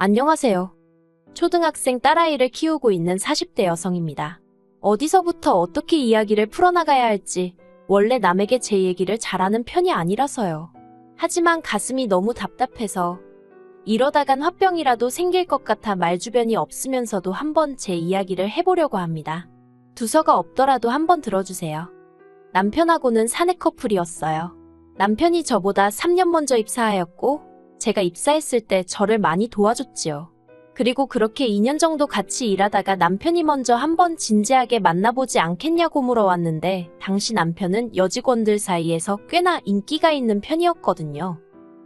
안녕하세요. 초등학생 딸아이를 키우고 있는 40대 여성입니다. 어디서부터 어떻게 이야기를 풀어나가야 할지 원래 남에게 제 얘기를 잘하는 편이 아니라서요. 하지만 가슴이 너무 답답해서 이러다간 화병이라도 생길 것 같아 말주변이 없으면서도 한번 제 이야기를 해보려고 합니다. 두서가 없더라도 한번 들어주세요. 남편하고는 사내 커플이었어요. 남편이 저보다 3년 먼저 입사하였고 제가 입사했을 때 저를 많이 도와줬지요. 그리고 그렇게 2년 정도 같이 일하다가 남편이 먼저 한번 진지하게 만나보지 않겠냐고 물어왔는데 당시 남편은 여직원들 사이에서 꽤나 인기가 있는 편이었거든요.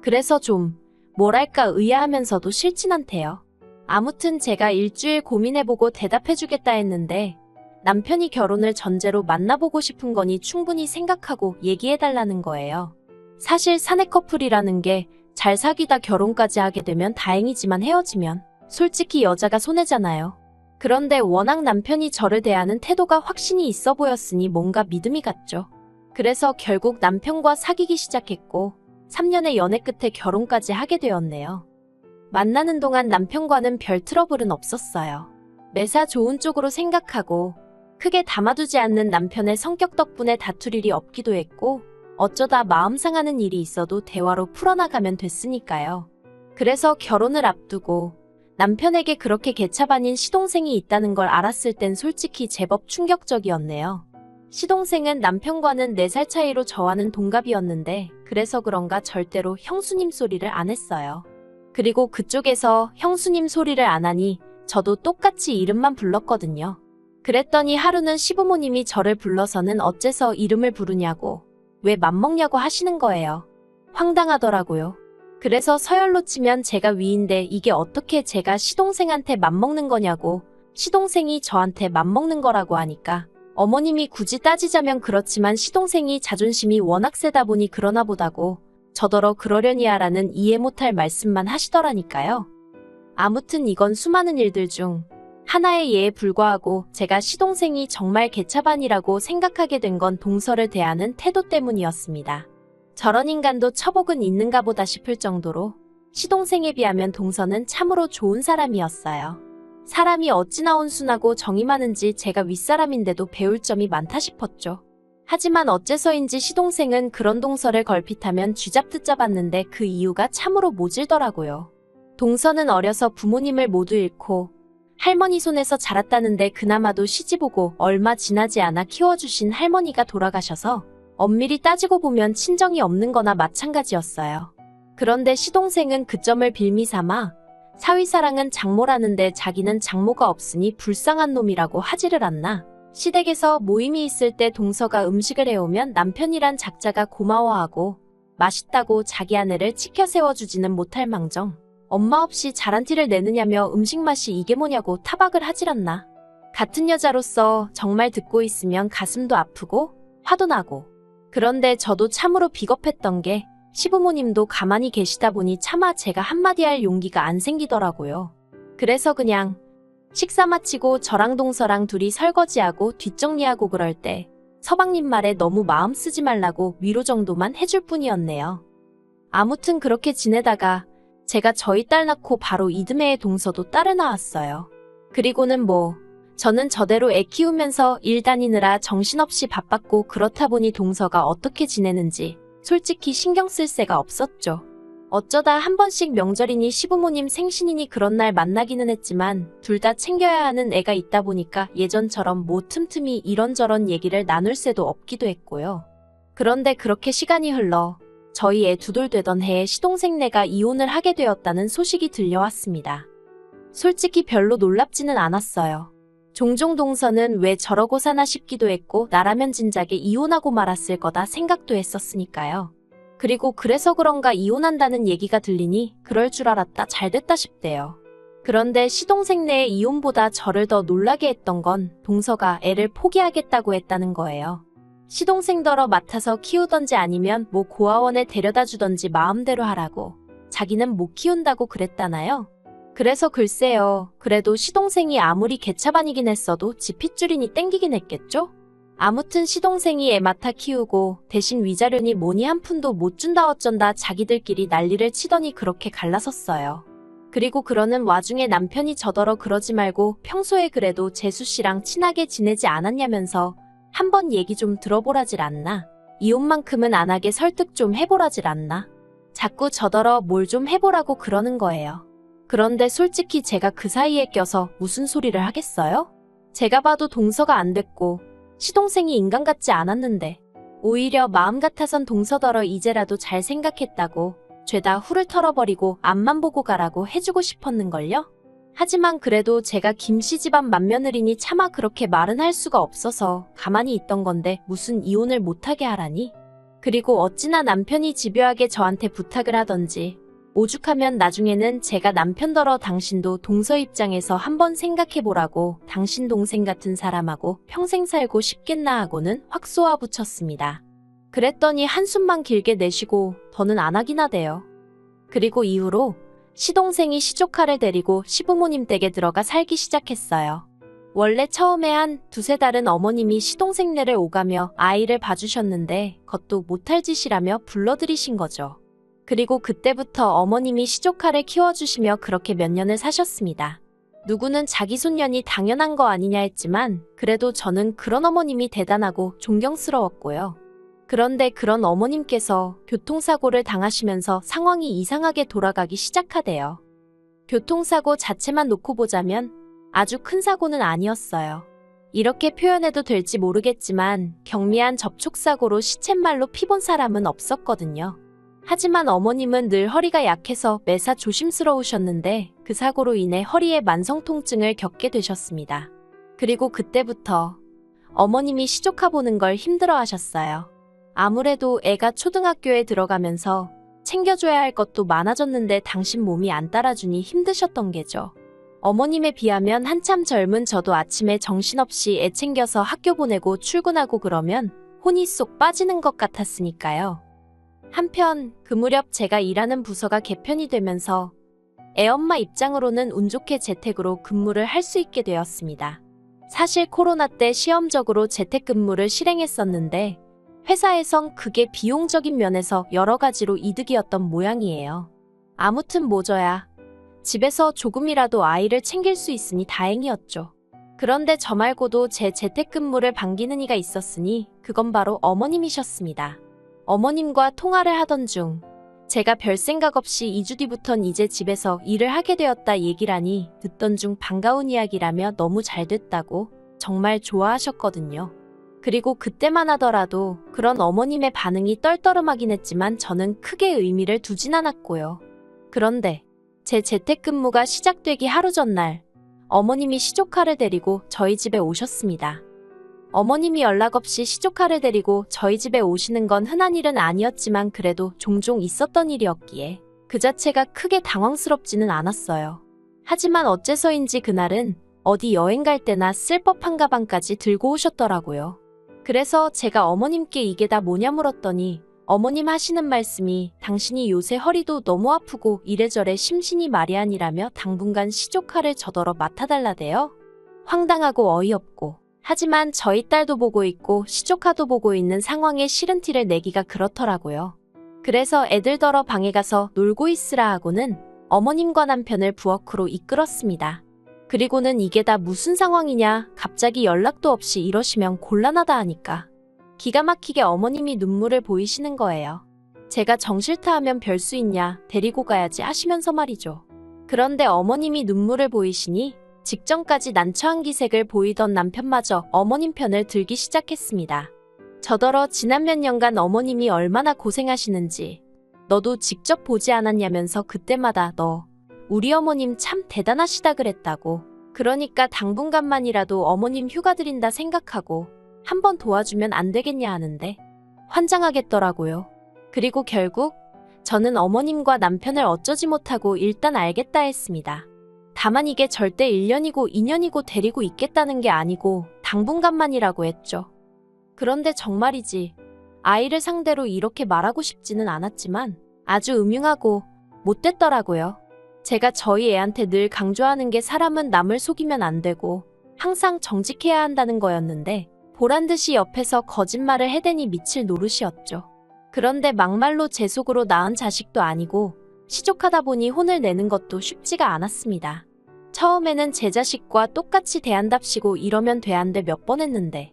그래서 좀 뭐랄까 의아하면서도 싫진 않대요. 아무튼 제가 일주일 고민해보고 대답해주겠다 했는데 남편이 결혼을 전제로 만나보고 싶은 거니 충분히 생각하고 얘기해달라는 거예요. 사실 사내 커플이라는 게 잘 사귀다 결혼까지 하게 되면 다행이지만 헤어지면 솔직히 여자가 손해잖아요. 그런데 워낙 남편이 저를 대하는 태도가 확신이 있어 보였으니 뭔가 믿음이 갔죠. 그래서 결국 남편과 사귀기 시작했고 3년의 연애 끝에 결혼까지 하게 되었네요. 만나는 동안 남편과는 별 트러블은 없었어요. 매사 좋은 쪽으로 생각하고 크게 담아두지 않는 남편의 성격 덕분에 다툴 일이 없기도 했고 어쩌다 마음 상하는 일이 있어도 대화로 풀어나가면 됐으니까요. 그래서 결혼을 앞두고 남편에게 그렇게 개차반인 시동생이 있다는 걸 알았을 땐 솔직히 제법 충격적이었네요. 시동생은 남편과는 4살 차이로 저와는 동갑이었는데 그래서 그런가 절대로 형수님 소리를 안 했어요. 그리고 그쪽에서 형수님 소리를 안 하니 저도 똑같이 이름만 불렀거든요. 그랬더니 하루는 시부모님이 저를 불러서는 어째서 이름을 부르냐고 왜 맘먹냐고 하시는 거예요. 황당하더라고요. 그래서 서열로 치면 제가 위인데 이게 어떻게 제가 시동생한테 맘먹는 거냐고 시동생이 저한테 맘먹는 거라고 하니까 어머님이 굳이 따지자면 그렇지만 시동생이 자존심이 워낙 세다 보니 그러나 보다고 저더러 그러려니야 라는 이해 못할 말씀만 하시더라니까요. 아무튼 이건 수많은 일들 중 하나의 예에 불과하고 제가 시동생이 정말 개차반이라고 생각하게 된 건 동서를 대하는 태도 때문이었습니다. 저런 인간도 처복은 있는가 보다 싶을 정도로 시동생에 비하면 동서는 참으로 좋은 사람이었어요. 사람이 어찌나 온순하고 정이 많은지 제가 윗사람인데도 배울 점이 많다 싶었죠. 하지만 어째서인지 시동생은 그런 동서를 걸핏하면 쥐잡듯 잡았는데 그 이유가 참으로 모질더라고요. 동서는 어려서 부모님을 모두 잃고 할머니 손에서 자랐다는데 그나마도 시집오고 얼마 지나지 않아 키워주신 할머니가 돌아가셔서 엄밀히 따지고 보면 친정이 없는 거나 마찬가지였어요. 그런데 시동생은 그 점을 빌미삼아 사위사랑은 장모라는데 자기는 장모가 없으니 불쌍한 놈이라고 하지를 않나. 시댁에서 모임이 있을 때 동서가 음식을 해오면 남편이란 작자가 고마워하고 맛있다고 자기 아내를 치켜 세워주지는 못할 망정 엄마 없이 잘한 티를 내느냐며 음식 맛이 이게 뭐냐고 타박을 하질 않나. 같은 여자로서 정말 듣고 있으면 가슴도 아프고 화도 나고. 그런데 저도 참으로 비겁했던 게 시부모님도 가만히 계시다 보니 차마 제가 한마디 할 용기가 안 생기더라고요. 그래서 그냥 식사 마치고 저랑 동서랑 둘이 설거지하고 뒷정리하고 그럴 때 서방님 말에 너무 마음 쓰지 말라고 위로 정도만 해줄 뿐이었네요. 아무튼 그렇게 지내다가 제가 저희 딸 낳고 바로 이듬해에 동서도 딸을 낳았어요. 그리고는 저는 저대로 애 키우면서 일 다니느라 정신없이 바빴고 그렇다 보니 동서가 어떻게 지내는지 솔직히 신경 쓸 새가 없었죠. 어쩌다 한 번씩 명절이니 시부모님 생신이니 그런 날 만나기는 했지만 둘 다 챙겨야 하는 애가 있다 보니까 예전처럼 틈틈이 이런저런 얘기를 나눌 새도 없기도 했고요. 그런데 그렇게 시간이 흘러 저희 애 두돌 되던 해에 시동생네가 이혼을 하게 되었다는 소식이 들려왔습니다. 솔직히 별로 놀랍지는 않았어요. 종종 동서는 왜 저러고 사나 싶기도 했고 나라면 진작에 이혼하고 말았을 거다 생각도 했었으니까요. 그리고 그래서 그런가 이혼한다는 얘기가 들리니 그럴 줄 알았다 잘됐다 싶대요. 그런데 시동생네의 이혼보다 저를 더 놀라게 했던 건 동서가 애를 포기하겠다고 했다는 거예요. 시동생더러 맡아서 키우던지 아니면 고아원에 데려다 주던지 마음대로 하라고. 자기는 못 키운다고 그랬다나요? 그래서 글쎄요. 그래도 시동생이 아무리 개차반이긴 했어도 지 핏줄이니 땡기긴 했겠죠? 아무튼 시동생이 애 맡아 키우고 대신 위자료니 뭐니 한 푼도 못 준다 어쩐다 자기들끼리 난리를 치더니 그렇게 갈라섰어요. 그리고 그러는 와중에 남편이 저더러 그러지 말고 평소에 그래도 재수씨랑 친하게 지내지 않았냐면서 한번 얘기 좀 들어보라질 않나. 이혼만큼은 안 하게 설득 좀 해보라질 않나. 자꾸 저더러 뭘 좀 해보라고 그러는 거예요. 그런데 솔직히 제가 그 사이에 껴서 무슨 소리를 하겠어요? 제가 봐도 동서가 안 됐고 시동생이 인간 같지 않았는데 오히려 마음 같아선 동서더러 이제라도 잘 생각했다고 죄다 후를 털어버리고 앞만 보고 가라고 해주고 싶었는걸요? 하지만 그래도 제가 김씨 집안 맏며느리니 차마 그렇게 말은 할 수가 없어서 가만히 있던 건데 무슨 이혼을 못하게 하라니? 그리고 어찌나 남편이 집요하게 저한테 부탁을 하던지 오죽하면 나중에는 제가 남편더러 당신도 동서 입장에서 한번 생각해보라고 당신 동생 같은 사람하고 평생 살고 싶겠나 하고는 확 쏘아붙였습니다. 그랬더니 한숨만 길게 내쉬고 더는 안 하긴 하대요. 그리고 이후로 시동생이 시조카를 데리고 시부모님 댁에 들어가 살기 시작했어요. 원래 처음에 한 두세 달은 어머님이 시동생네를 오가며 아이를 봐주셨는데 그것도 못할 짓이라며 불러들이신 거죠. 그리고 그때부터 어머님이 시조카를 키워주시며 그렇게 몇 년을 사셨습니다. 누구는 자기 손년이 당연한 거 아니냐 했지만 그래도 저는 그런 어머님이 대단하고 존경스러웠고요. 그런데 그런 어머님께서 교통사고를 당하시면서 상황이 이상하게 돌아가기 시작하대요. 교통사고 자체만 놓고 보자면 아주 큰 사고는 아니었어요. 이렇게 표현해도 될지 모르겠지만 경미한 접촉사고로 시쳇말로 피본 사람은 없었거든요. 하지만 어머님은 늘 허리가 약해서 매사 조심스러우셨는데 그 사고로 인해 허리에 만성통증을 겪게 되셨습니다. 그리고 그때부터 어머님이 시조카 보는 걸 힘들어 하셨어요. 아무래도 애가 초등학교에 들어가면서 챙겨줘야 할 것도 많아졌는데 당신 몸이 안 따라주니 힘드셨던 게죠. 어머님에 비하면 한참 젊은 저도 아침에 정신없이 애 챙겨서 학교 보내고 출근하고 그러면 혼이 쏙 빠지는 것 같았으니까요. 한편 그 무렵 제가 일하는 부서가 개편이 되면서 애엄마 입장으로는 운 좋게 재택으로 근무를 할 수 있게 되었습니다. 사실 코로나 때 시험적으로 재택근무를 실행했었는데 회사에선 그게 비용적인 면에서 여러 가지로 이득이었던 모양이에요. 아무튼 뭐져야 집에서 조금이라도 아이를 챙길 수 있으니 다행이었죠. 그런데 저 말고도 제 재택근무를 반기는 이가 있었으니 그건 바로 어머님이셨습니다. 어머님과 통화를 하던 중 제가 별 생각 없이 2주 뒤부턴 이제 집에서 일을 하게 되었다 얘기라니 듣던 중 반가운 이야기라며 너무 잘 됐다고 정말 좋아하셨거든요. 그리고 그때만 하더라도 그런 어머님의 반응이 떨떠름하긴 했지만 저는 크게 의미를 두진 않았고요. 그런데 제 재택근무가 시작되기 하루 전날 어머님이 시조카를 데리고 저희 집에 오셨습니다. 어머님이 연락 없이 시조카를 데리고 저희 집에 오시는 건 흔한 일은 아니었지만 그래도 종종 있었던 일이었기에 그 자체가 크게 당황스럽지는 않았어요. 하지만 어째서인지 그날은 어디 여행 갈 때나 쓸 법한 가방까지 들고 오셨더라고요. 그래서 제가 어머님께 이게 다 뭐냐 물었더니 어머님 하시는 말씀이 당신이 요새 허리도 너무 아프고 이래저래 심신이 말이 아니라며 당분간 시조카를 저더러 맡아달라대요. 황당하고 어이없고 하지만 저희 딸도 보고 있고 시조카도 보고 있는 상황에 싫은 티를 내기가 그렇더라고요. 그래서 애들더러 방에 가서 놀고 있으라 하고는 어머님과 남편을 부엌으로 이끌었습니다. 그리고는 이게 다 무슨 상황이냐 갑자기 연락도 없이 이러시면 곤란하다 하니까 기가 막히게 어머님이 눈물을 보이시는 거예요. 제가 정 싫다 하면 별 수 있냐 데리고 가야지 하시면서 말이죠. 그런데 어머님이 눈물을 보이시니 직전까지 난처한 기색을 보이던 남편마저 어머님 편을 들기 시작했습니다. 저더러 지난 몇 년간 어머님이 얼마나 고생하시는지 너도 직접 보지 않았냐면서 그때마다 너 우리 어머님 참 대단하시다 그랬다고. 그러니까 당분간만이라도 어머님 휴가 드린다 생각하고 한번 도와주면 안 되겠냐 하는데 환장하겠더라고요. 그리고 결국 저는 어머님과 남편을 어쩌지 못하고 일단 알겠다 했습니다. 다만 이게 절대 1년이고 2년이고 데리고 있겠다는 게 아니고 당분간만이라고 했죠. 그런데 정말이지 아이를 상대로 이렇게 말하고 싶지는 않았지만 아주 음흉하고 못됐더라고요. 제가 저희 애한테 늘 강조하는 게 사람은 남을 속이면 안 되고 항상 정직해야 한다는 거였는데 보란듯이 옆에서 거짓말을 해대니 미칠 노릇이었죠. 그런데 막말로 제 속으로 낳은 자식도 아니고 시족하다 보니 혼을 내는 것도 쉽지가 않았습니다. 처음에는 제 자식과 똑같이 대한답시고 이러면 돼안돼 몇 번 했는데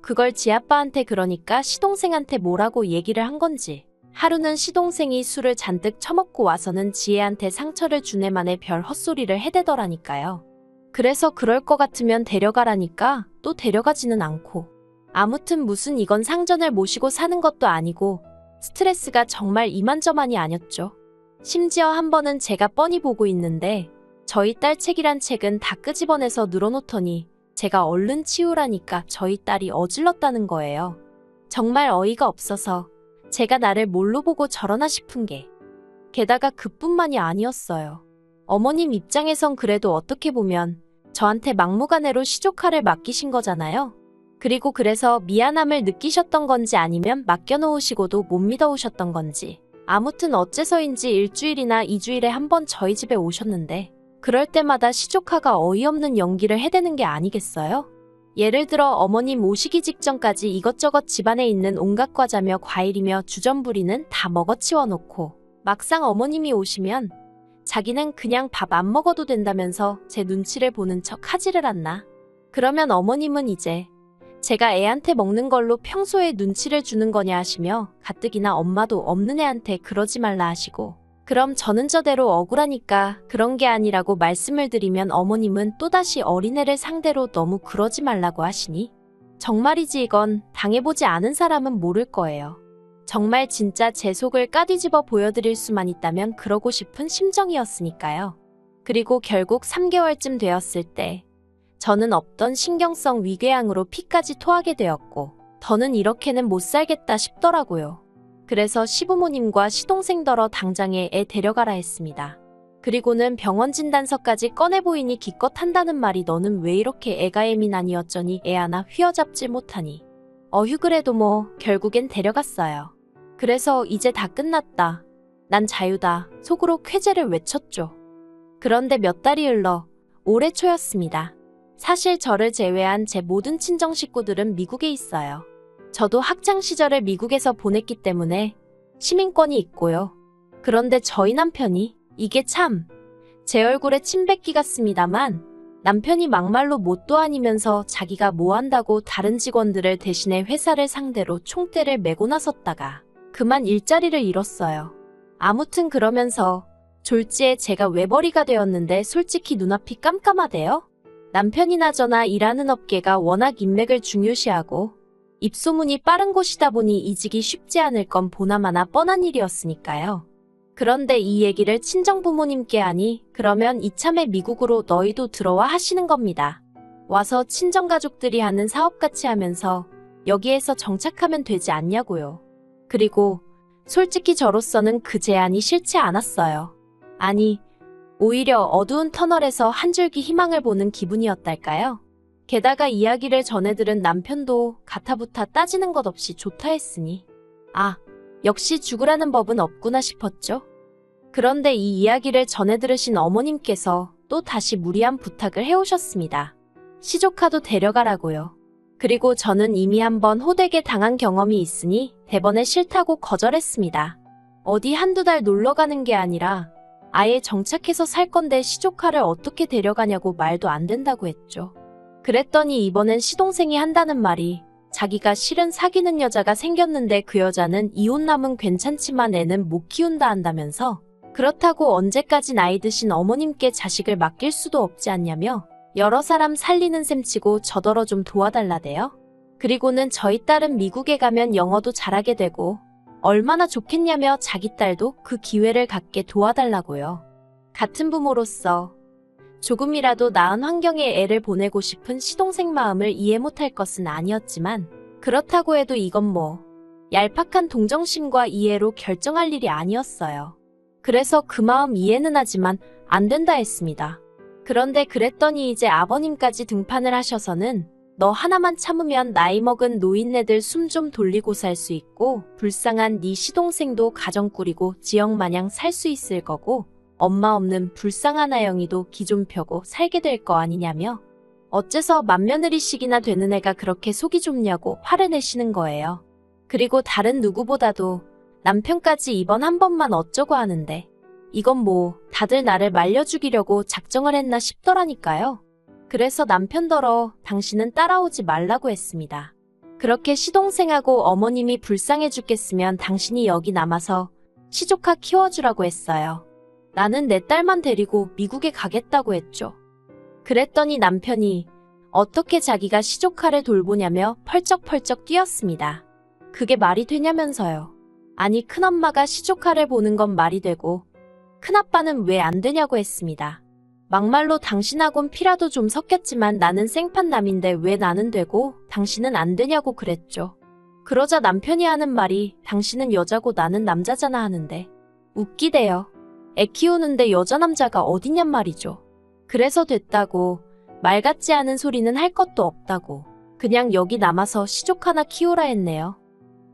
그걸 지아빠한테 그러니까 시동생한테 뭐라고 얘기를 한 건지 하루는 시동생이 술을 잔뜩 처먹고 와서는 지혜한테 상처를 주네 만에 별 헛소리를 해대더라니까요. 그래서 그럴 것 같으면 데려가라니까 또 데려가지는 않고 아무튼 무슨 이건 상전을 모시고 사는 것도 아니고 스트레스가 정말 이만저만이 아니었죠. 심지어 한 번은 제가 뻔히 보고 있는데 저희 딸 책이란 책은 다 끄집어내서 늘어놓더니 제가 얼른 치우라니까 저희 딸이 어질렀다는 거예요. 정말 어이가 없어서 제가 나를 뭘로 보고 저러나 싶은 게 게다가 그뿐만이 아니었어요. 어머님 입장에선 그래도 어떻게 보면 저한테 막무가내로 시조카를 맡기신 거잖아요. 그리고 그래서 미안함을 느끼셨던 건지 아니면 맡겨놓으시고도 못 믿어오셨던 건지 아무튼 어째서인지 일주일이나 이주일에 한 번 저희 집에 오셨는데 그럴 때마다 시조카가 어이없는 연기를 해대는 게 아니겠어요? 예를 들어 어머님 오시기 직전까지 이것저것 집안에 있는 온갖 과자며 과일이며 주전부리는 다 먹어치워 놓고 막상 어머님이 오시면 자기는 그냥 밥 안 먹어도 된다면서 제 눈치를 보는 척 하지를 않나. 그러면 어머님은 이제 제가 애한테 먹는 걸로 평소에 눈치를 주는 거냐 하시며 가뜩이나 엄마도 없는 애한테 그러지 말라 하시고 그럼 저는 저대로 억울하니까 그런 게 아니라고 말씀을 드리면 어머님은 또다시 어린애를 상대로 너무 그러지 말라고 하시니 정말이지 이건 당해보지 않은 사람은 모를 거예요. 정말 진짜 제 속을 까뒤집어 보여드릴 수만 있다면 그러고 싶은 심정이었으니까요. 그리고 결국 3개월쯤 되었을 때 저는 없던 신경성 위궤양으로 피까지 토하게 되었고 더는 이렇게는 못 살겠다 싶더라고요. 그래서 시부모님과 시동생더러 당장에 애 데려가라 했습니다. 그리고는 병원 진단서까지 꺼내보이니 기껏 한다는 말이 너는 왜 이렇게 애가 예민하니 어쩌니 애 하나 휘어잡질 못하니 그래도 뭐 결국엔 데려갔어요. 그래서 이제 다 끝났다. 난 자유다. 속으로 쾌재를 외쳤죠. 그런데 몇 달이 흘러 올해 초였습니다. 사실 저를 제외한 제 모든 친정 식구들은 미국에 있어요. 저도 학창시절을 미국에서 보냈기 때문에 시민권이 있고요. 그런데 저희 남편이 이게 참 제 얼굴에 침 뱉기 같습니다만 남편이 막말로 뭣도 아니면서 자기가 뭐 한다고 다른 직원들을 대신해 회사를 상대로 총대를 메고 나섰다가 그만 일자리를 잃었어요. 아무튼 그러면서 졸지에 제가 외벌이가 되었는데 솔직히 눈앞이 깜깜하대요. 남편이나 저나 일하는 업계가 워낙 인맥을 중요시하고 입소문이 빠른 곳이다 보니 이직이 쉽지 않을 건 보나마나 뻔한 일이었으니까요. 그런데 이 얘기를 친정부모님께 하니 그러면 이참에 미국으로 너희도 들어와 하시는 겁니다. 와서 친정가족들이 하는 사업같이 하면서 여기에서 정착하면 되지 않냐고요. 그리고 솔직히 저로서는 그 제안이 싫지 않았어요. 아니, 오히려 어두운 터널에서 한 줄기 희망을 보는 기분이었달까요? 게다가 이야기를 전해들은 남편도 가타부타 따지는 것 없이 좋다 했으니 역시 죽으라는 법은 없구나 싶었죠. 그런데 이 이야기를 전해들으신 어머님께서 또 다시 무리한 부탁을 해오셨습니다. 시조카도 데려가라고요. 그리고 저는 이미 한번 호되게 당한 경험이 있으니 대번에 싫다고 거절했습니다. 어디 한두 달 놀러 가는 게 아니라 아예 정착해서 살 건데 시조카를 어떻게 데려가냐고 말도 안 된다고 했죠. 그랬더니 이번엔 시동생이 한다는 말이 자기가 실은 사귀는 여자가 생겼는데 그 여자는 이혼남은 괜찮지만 애는 못 키운다 한다면서 그렇다고 언제까지 나이 드신 어머님께 자식을 맡길 수도 없지 않냐며 여러 사람 살리는 셈치고 저더러 좀 도와달라대요. 그리고는 저희 딸은 미국에 가면 영어도 잘하게 되고 얼마나 좋겠냐며 자기 딸도 그 기회를 갖게 도와달라고요. 같은 부모로서 조금이라도 나은 환경에 애를 보내고 싶은 시동생 마음을 이해 못할 것은 아니었지만 그렇다고 해도 이건 뭐 얄팍한 동정심과 이해로 결정할 일이 아니었어요. 그래서 그 마음 이해는 하지만 안 된다 했습니다. 그런데 그랬더니 이제 아버님까지 등판을 하셔서는 너 하나만 참으면 나이 먹은 노인네들 숨 좀 돌리고 살 수 있고 불쌍한 네 시동생도 가정 꾸리고 지역마냥 살 수 있을 거고 엄마 없는 불쌍한 아영이도 기 좀 펴고 살게 될 거 아니냐며 어째서 맏며느리씩이나 되는 애가 그렇게 속이 좁냐고 화를 내시는 거예요. 그리고 다른 누구보다도 남편까지 이번 한 번만 어쩌고 하는데 이건 뭐 다들 나를 말려 죽이려고 작정을 했나 싶더라니까요. 그래서 남편더러 당신은 따라오지 말라고 했습니다. 그렇게 시동생하고 어머님이 불쌍해 죽겠으면 당신이 여기 남아서 시조카 키워주라고 했어요. 나는 내 딸만 데리고 미국에 가겠다고 했죠. 그랬더니 남편이 어떻게 자기가 시조카를 돌보냐며 펄쩍펄쩍 뛰었습니다. 그게 말이 되냐면서요. 아니 큰엄마가 시조카를 보는 건 말이 되고 큰아빠는 왜 안 되냐고 했습니다. 막말로 당신하곤 피라도 좀 섞였지만 나는 생판남인데 왜 나는 되고 당신은 안 되냐고 그랬죠. 그러자 남편이 하는 말이 당신은 여자고 나는 남자잖아 하는데 웃기대요. 애 키우는데 여자 남자가 어디냔 말이죠. 그래서 됐다고 말 같지 않은 소리는 할 것도 없다고 그냥 여기 남아서 시조카나 키우라 했네요.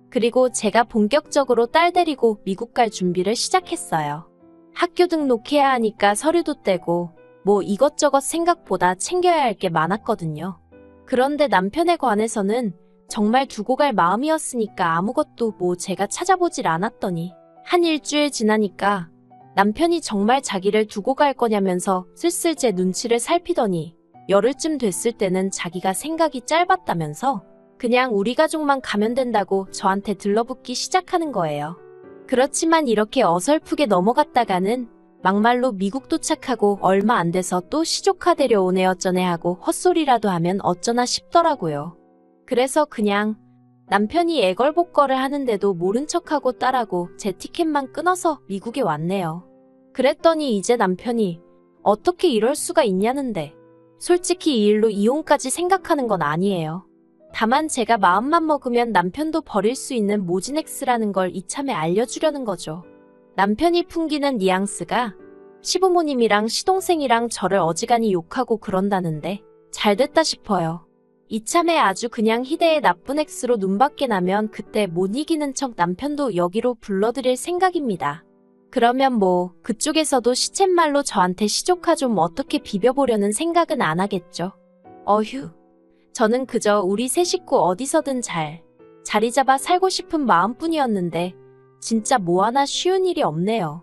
그리고 제가 본격적으로 딸 데리고 미국 갈 준비를 시작했어요. 학교 등록해야 하니까 서류도 떼고 뭐 이것저것 생각보다 챙겨야 할 게 많았거든요. 그런데 남편에 관해서는 정말 두고 갈 마음이었으니까 아무것도 뭐 제가 찾아보질 않았더니 한 일주일 지나니까 남편이 정말 자기를 두고 갈 거냐면서 슬슬 제 눈치를 살피더니 열흘쯤 됐을 때는 자기가 생각이 짧았다면서 그냥 우리 가족만 가면 된다고 저한테 들러붙기 시작하는 거예요. 그렇지만 이렇게 어설프게 넘어갔다가는 막말로 미국 도착하고 얼마 안 돼서 또 시조카 데려오네 어쩌네 하고 헛소리라도 하면 어쩌나 싶더라고요. 그래서 그냥 남편이 애걸복걸을 하는데도 모른 척하고 딸하고 제 티켓만 끊어서 미국에 왔네요. 그랬더니 이제 남편이 어떻게 이럴 수가 있냐는데 솔직히 이 일로 이혼까지 생각하는 건 아니에요. 다만 제가 마음만 먹으면 남편도 버릴 수 있는 모진엑스라는 걸 이참에 알려주려는 거죠. 남편이 풍기는 뉘앙스가 시부모님이랑 시동생이랑 저를 어지간히 욕하고 그런다는데 잘됐다 싶어요. 이참에 아주 그냥 희대의 나쁜 X로 눈밖에 나면 그때 못 이기는 척 남편도 여기로 불러들일 생각입니다. 그러면 뭐 그쪽에서도 시쳇말로 저한테 시조카 좀 어떻게 비벼보려는 생각은 안 하겠죠. 어휴. 저는 그저 우리 세 식구 어디서든 잘 자리 잡아 살고 싶은 마음뿐이었는데 진짜 뭐 하나 쉬운 일이 없네요.